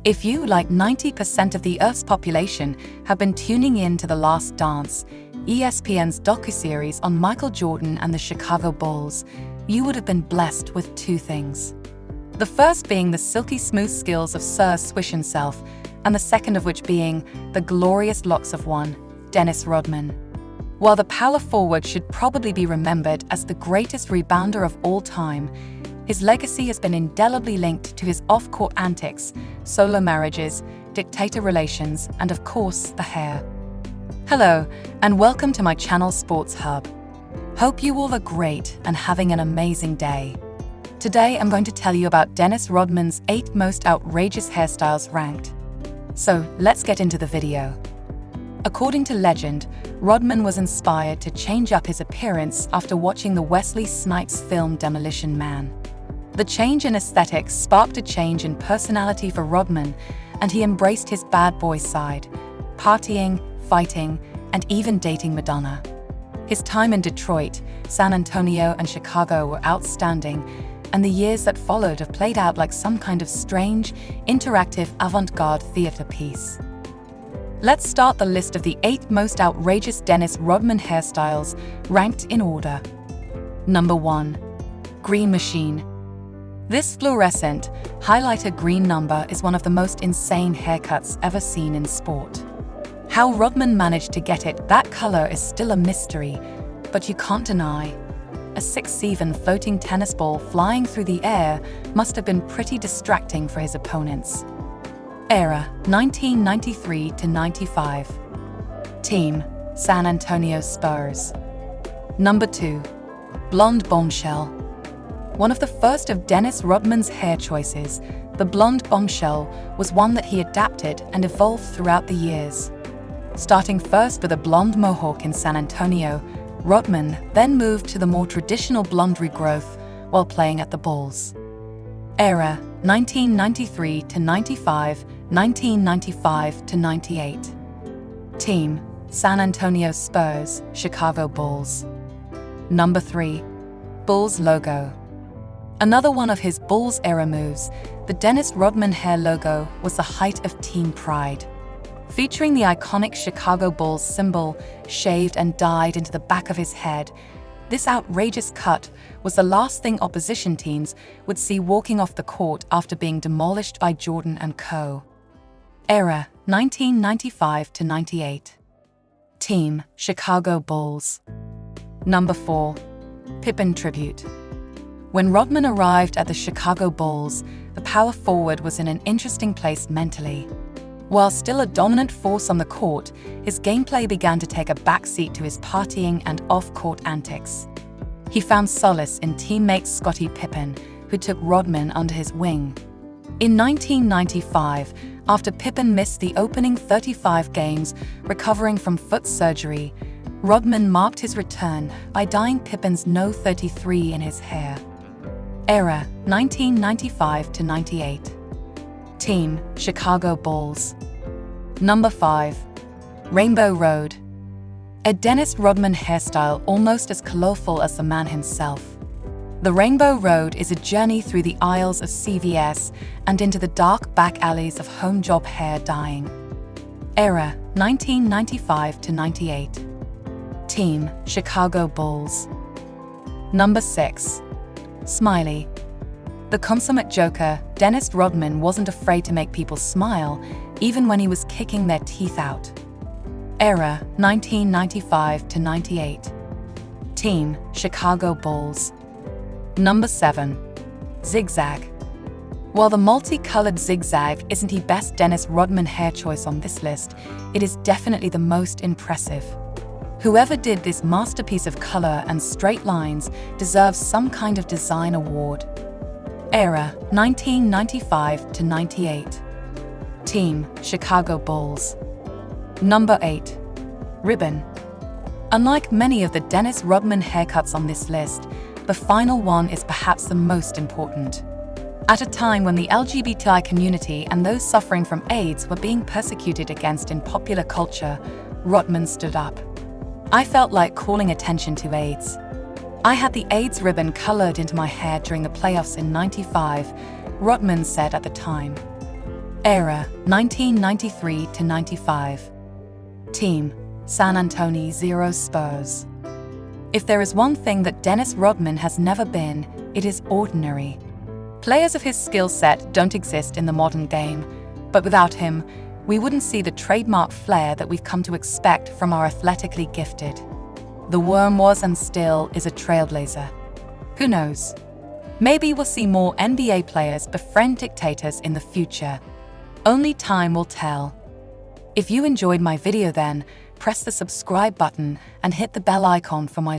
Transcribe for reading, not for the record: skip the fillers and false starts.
If you, like 90% of the Earth's population, have been tuning in to The Last Dance, ESPN's docu-series on Michael Jordan and the Chicago Bulls, you would have been blessed with two things. The first being the silky-smooth skills of Sir Swish himself, and the second of which being the glorious locks of one, Dennis Rodman. While the power forward should probably be remembered as the greatest rebounder of all time, his legacy has been indelibly linked to his off-court antics, solo marriages, dictator-relations, and of course, the hair. Hello, and welcome to my channel Sports Hub. Hope you all are great and having an amazing day. Today I'm going to tell you about Dennis Rodman's 8 most outrageous hairstyles ranked. So let's get into the video. According to legend, Rodman was inspired to change up his appearance after watching the Wesley Snipes film Demolition Man. The change in aesthetics sparked a change in personality for Rodman, and he embraced his bad boy side, partying, fighting, and even dating Madonna. His time in Detroit, San Antonio, and Chicago were outstanding, and the years that followed have played out like some kind of strange, interactive avant-garde theater piece. Let's start the list of the 8 most outrageous Dennis Rodman hairstyles, ranked in order. Number 1. Green Machine. This fluorescent, highlighter green number is one of the most insane haircuts ever seen in sport. How Rodman managed to get it that color is still a mystery, but you can't deny. A 6'7" floating tennis ball flying through the air must have been pretty distracting for his opponents. Era, 1993 to 95. Team, San Antonio Spurs. Number 2. Blonde Bombshell. One of the first of Dennis Rodman's hair choices, the blonde bombshell was one that he adapted and evolved throughout the years. Starting first with a blonde mohawk in San Antonio, Rodman then moved to the more traditional blonde regrowth while playing at the Bulls. Era, 1993 to 95, 1995 to 98. Team, San Antonio Spurs, Chicago Bulls. Number 3. Bulls logo. Another one of his Bulls-era moves, the Dennis Rodman hair logo was the height of team pride. Featuring the iconic Chicago Bulls symbol shaved and dyed into the back of his head, this outrageous cut was the last thing opposition teams would see walking off the court after being demolished by Jordan and co. Era, 1995 to 98. Team, Chicago Bulls. Number 4. Pippin Tribute. When Rodman arrived at the Chicago Bulls, the power forward was in an interesting place mentally. While still a dominant force on the court, his gameplay began to take a backseat to his partying and off-court antics. He found solace in teammate Scottie Pippen, who took Rodman under his wing. In 1995, after Pippen missed the opening 35 games recovering from foot surgery, Rodman marked his return by dyeing Pippen's No. 33 in his hair. Era, 1995 to 98. Team, Chicago Bulls. Number 5. Rainbow Road. A Dennis Rodman hairstyle almost as colorful as the man himself. The Rainbow Road is a journey through the aisles of CVS and into the dark back alleys of home job hair dyeing. Era, 1995 to 98. Team, Chicago Bulls. Number 6. Smiley. The consummate joker, Dennis Rodman wasn't afraid to make people smile, even when he was kicking their teeth out. Era, 1995 to 98. Team, Chicago Bulls. Number 7. Zigzag. While the multicolored Zigzag isn't the best Dennis Rodman hair choice on this list, it is definitely the most impressive. Whoever did this masterpiece of color and straight lines deserves some kind of design award. Era, 1995 to 98. Team, Chicago Bulls. Number 8. Ribbon. Unlike many of the Dennis Rodman haircuts on this list, the final one is perhaps the most important. At a time when the LGBTI community and those suffering from AIDS were being persecuted against in popular culture, Rodman stood up. I felt like calling attention to AIDS. I had the AIDS ribbon colored into my hair during the playoffs in '95, Rodman said at the time. Era 1993 to 95. Team San Antonio 0 Spurs. If there is one thing that Dennis Rodman has never been, it is ordinary. Players of his skill set don't exist in the modern game, but without him, we wouldn't see the trademark flair that we've come to expect from our athletically gifted. The Worm was and still is a trailblazer. Who knows? Maybe we'll see more NBA players befriend dictators in the future. Only time will tell. If you enjoyed my video then, press the subscribe button and hit the bell icon for my